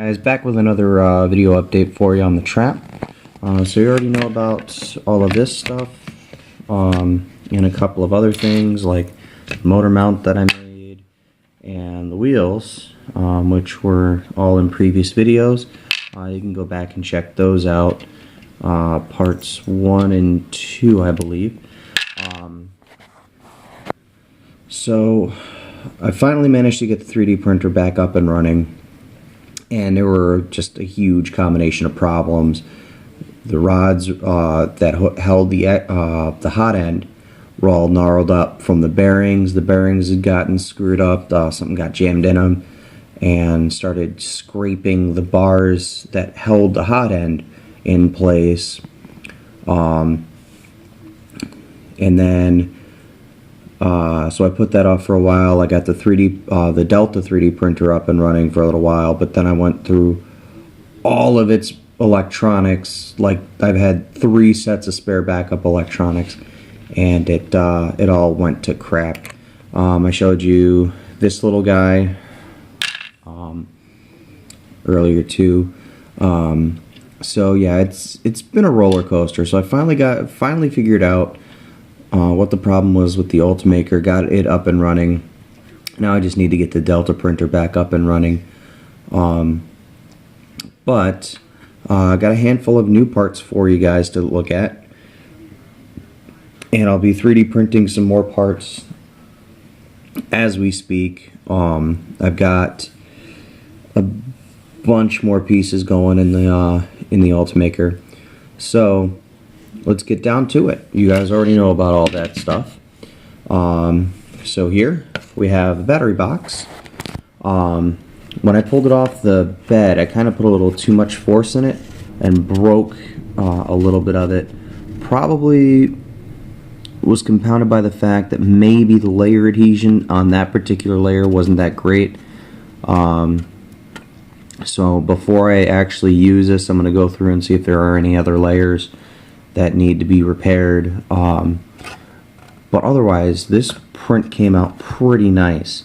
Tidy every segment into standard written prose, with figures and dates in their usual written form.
Guys, back with another video update for you on the trap. So you already know about all of this stuff and a couple of other things like the motor mount that I made and the wheels, which were all in previous videos. You can go back and check those out, parts 1 and 2 I believe. So I finally managed to get the 3D printer back up and running. And there were just a huge combination of problems. The rods that held the hot end were all gnarled up from the bearings. The bearings had gotten screwed up. Something got jammed in them and started scraping the bars that held the hot end in place. And then so I put that off for a while. I got the the Delta 3D printer up and running for a little while, but then I went through all of its electronics. Like, I've had 3 sets of spare backup electronics, and it all went to crap. I showed you this little guy earlier too. So yeah, it's been a roller coaster. So I finally figured out what the problem was with the Ultimaker, got it up and running. Now I just need to get the Delta printer back up and running. But I got a handful of new parts for you guys to look at. And I'll be 3D printing some more parts as we speak. I've got a bunch more pieces going in the Ultimaker. So let's get down to it. You guys already know about all that stuff. So here we have the battery box. When I pulled it off the bed, I kind of put a little too much force in it and broke a little bit of it. Probably was compounded by the fact that maybe the layer adhesion on that particular layer wasn't that great. So before I actually use this, I'm going to go through and see if there are any other layers that need to be repaired. But otherwise, this print came out pretty nice.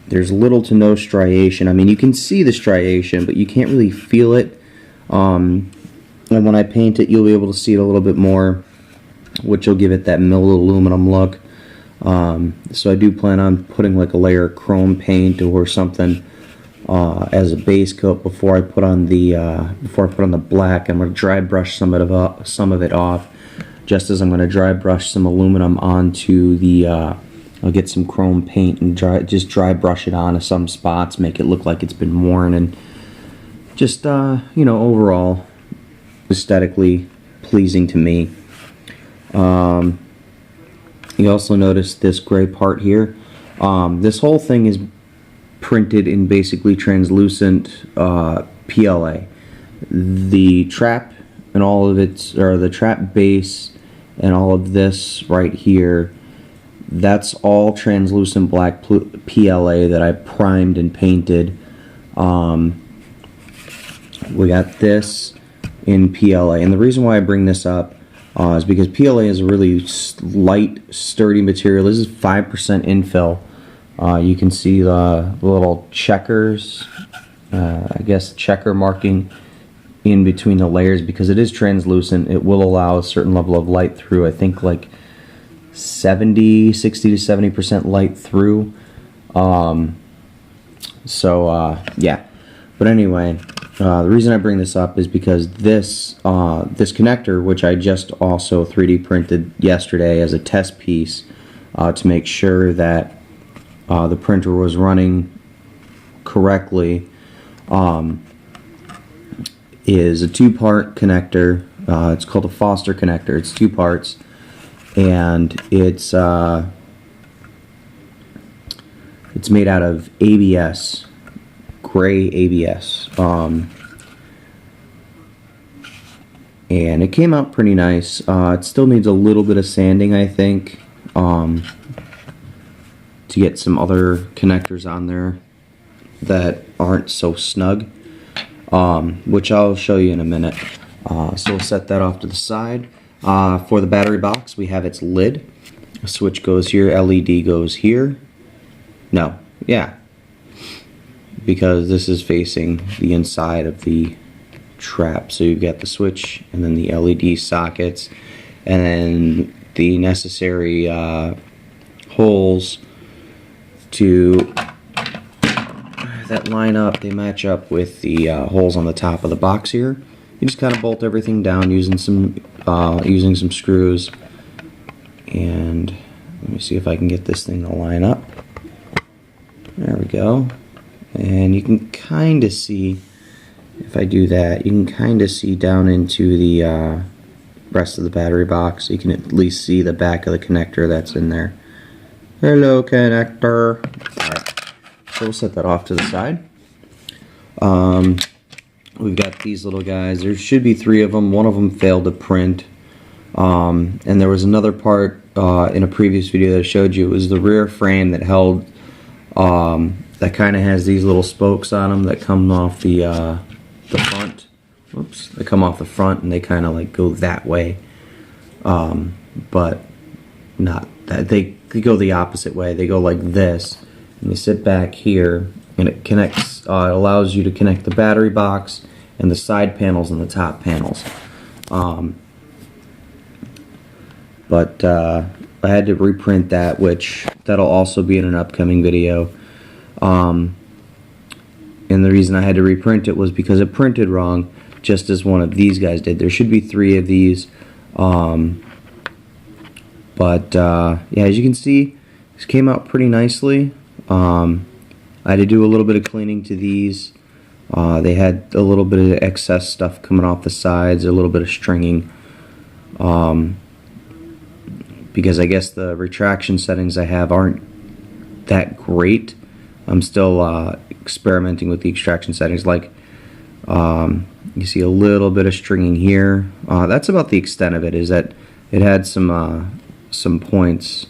There's little to no striation. I mean, you can see the striation, but you can't really feel it. And when I paint it, you'll be able to see it a little bit more, which will give it that milled aluminum look. So I do plan on putting like a layer of chrome paint or something as a base coat before I put on the black. I'm going to dry brush some of it off, just as I'm going to dry brush some aluminum onto the. I'll get some chrome paint and just dry brush it onto some spots, make it look like it's been worn, and just you know, overall aesthetically pleasing to me. You also notice this gray part here. This whole thing is printed in basically translucent PLA. The trap and all of its, or the trap base and all of this right here, that's all translucent black PLA that I primed and painted. We got this in PLA, and the reason why I bring this up is because PLA is a really light, sturdy material. This is 5% infill. You can see the little checkers, I guess checker marking in between the layers. Because it is translucent, it will allow a certain level of light through. I think like 60 to 70% light through. Yeah. But anyway, the reason I bring this up is because this connector, which I just also 3D printed yesterday as a test piece to make sure that the printer was running correctly, is a 2-part connector. It's called a Foster connector. It's 2 parts, and it's made out of ABS, gray ABS, and it came out pretty nice. It still needs a little bit of sanding, I think, to get some other connectors on there that aren't so snug, which I'll show you in a minute. So we'll set that off to the side. For the battery box, we have its lid. A switch goes here, LED goes here. No, yeah. because this is facing the inside of the trap. So you've got the switch and then the LED sockets and then the necessary holes to that line up. They match up with the holes on the top of the box here. You just kind of bolt everything down using some screws. And let me see if I can get this thing to line up. There we go. And you can kind of see, if I do that, you can kind of see down into the rest of the battery box. You can at least see the back of the connector that's in there. Hello, connector. Alright, so we'll set that off to the side. We've got these little guys. There should be 3 of them. One of them failed to print. And there was another part in a previous video that I showed you. It was the rear frame that held, that kind of has these little spokes on them that come off the front. Oops, they come off the front and they kind of like go that way. But not that. They go the opposite way. They go like this. And you sit back here and it connects, it allows you to connect the battery box and the side panels and the top panels. But I had to reprint that, which that'll also be in an upcoming video. And the reason I had to reprint it was because it printed wrong, just as one of these guys did. There should be 3 of these. Yeah, as you can see, this came out pretty nicely. I had to do a little bit of cleaning to these. They had a little bit of excess stuff coming off the sides, a little bit of stringing. Because I guess the retraction settings I have aren't that great. I'm still experimenting with the extraction settings. Like, you see a little bit of stringing here. That's about the extent of it, is that it had some points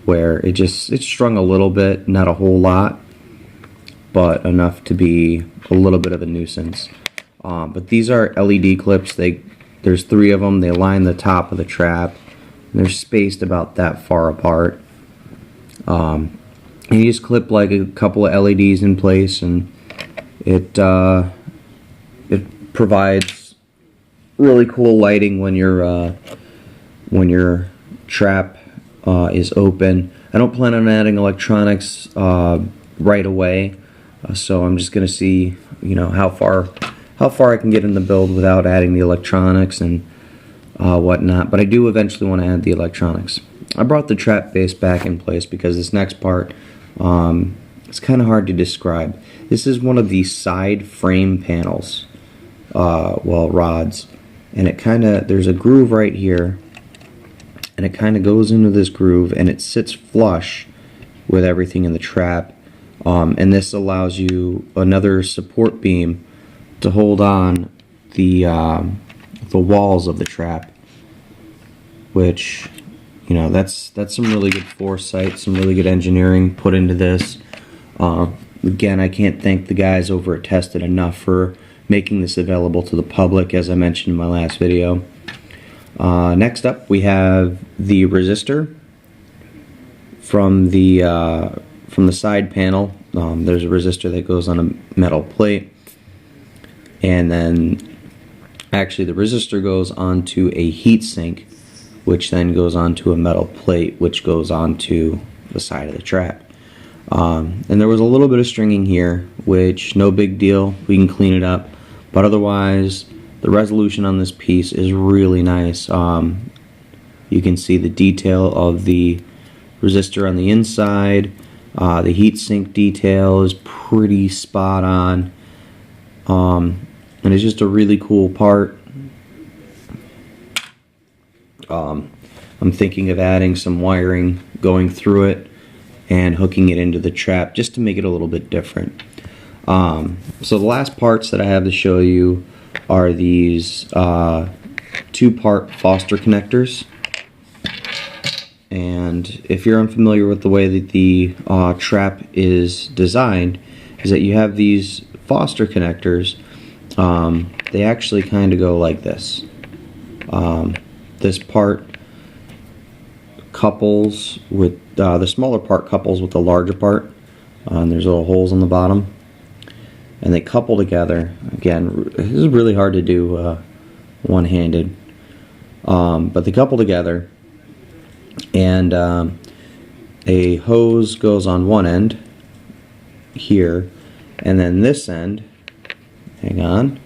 where it strung a little bit, not a whole lot, but enough to be a little bit of a nuisance. But these are LED clips. There's 3 of them. They line the top of the trap. They're spaced about that far apart. And you just clip like a couple of LEDs in place, and it provides really cool lighting when your trap is open. I don't plan on adding electronics right away, so I'm just gonna see, you know, how far I can get in the build without adding the electronics and whatnot. But I do eventually want to add the electronics. I brought the trap base back in place because this next part, it's kind of hard to describe. This is one of the side frame panels, rods, and it there's a groove right here, and it kind of goes into this groove, and it sits flush with everything in the trap. And this allows you another support beam to hold on the walls of the trap, which, you know, that's some really good foresight, some really good engineering put into this. Again, I can't thank the guys over at Tested enough for making this available to the public, as I mentioned in my last video. Next up, we have the resistor from the side panel. There's a resistor that goes on a metal plate, and then actually the resistor goes onto a heat sink, which then goes onto a metal plate, which goes onto the side of the trap. And there was a little bit of stringing here, which no big deal, we can clean it up, but otherwise the resolution on this piece is really nice. You can see the detail of the resistor on the inside. The heatsink detail is pretty spot on, and it's just a really cool part. I'm thinking of adding some wiring going through it and hooking it into the trap just to make it a little bit different. So the last parts that I have to show you are these 2-part Foster connectors. And if you're unfamiliar with the way that the trap is designed, is that you have these Foster connectors. They actually kind of go like this. This part couples with the smaller part couples with the larger part, and there's little holes on the bottom. and they couple together. Again, this is really hard to do one-handed, but they couple together, and a hose goes on one end here, and then this end, hang on,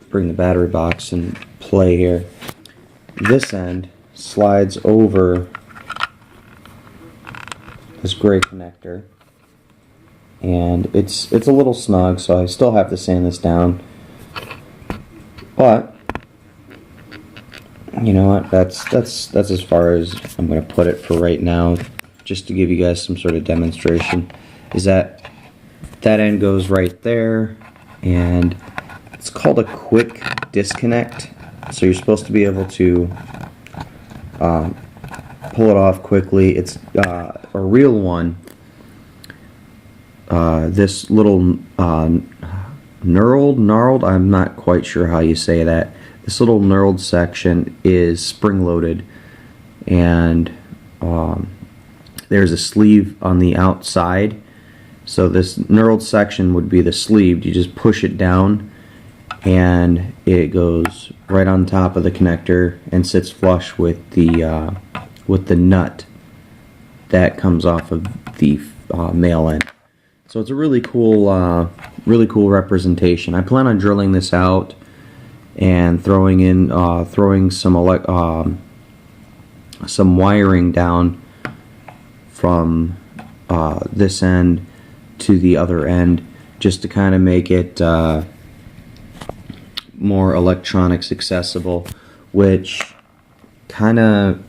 bring the battery box in play here, this end slides over this gray connector, and it's a little snug, so I still have to sand this down, but you know what, that's as far as I'm going to put it for right now, just to give you guys some sort of demonstration. Is that end goes right there, and it's called a quick disconnect, so you're supposed to be able to pull it off quickly. It's a real one. This little knurled, I'm not quite sure how you say that. This little knurled section is spring-loaded, and there's a sleeve on the outside. So this knurled section would be the sleeve. You just push it down, and it goes right on top of the connector and sits flush with the nut that comes off of the male end. So it's a really cool representation. I plan on drilling this out and throwing some wiring down from this end to the other end, just to kind of make it more electronics accessible, which kind of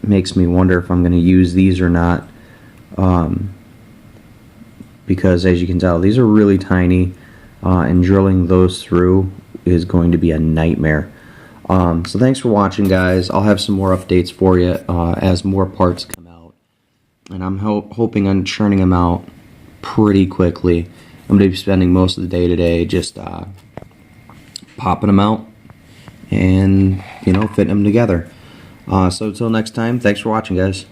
makes me wonder if I'm going to use these or not, because as you can tell, these are really tiny, and drilling those through is going to be a nightmare. So thanks for watching, guys. I'll have some more updates for you as more parts come out, and I'm hoping on churning them out pretty quickly. I'm going to be spending most of the day today just popping them out and fitting them together. So until next time, thanks for watching, guys.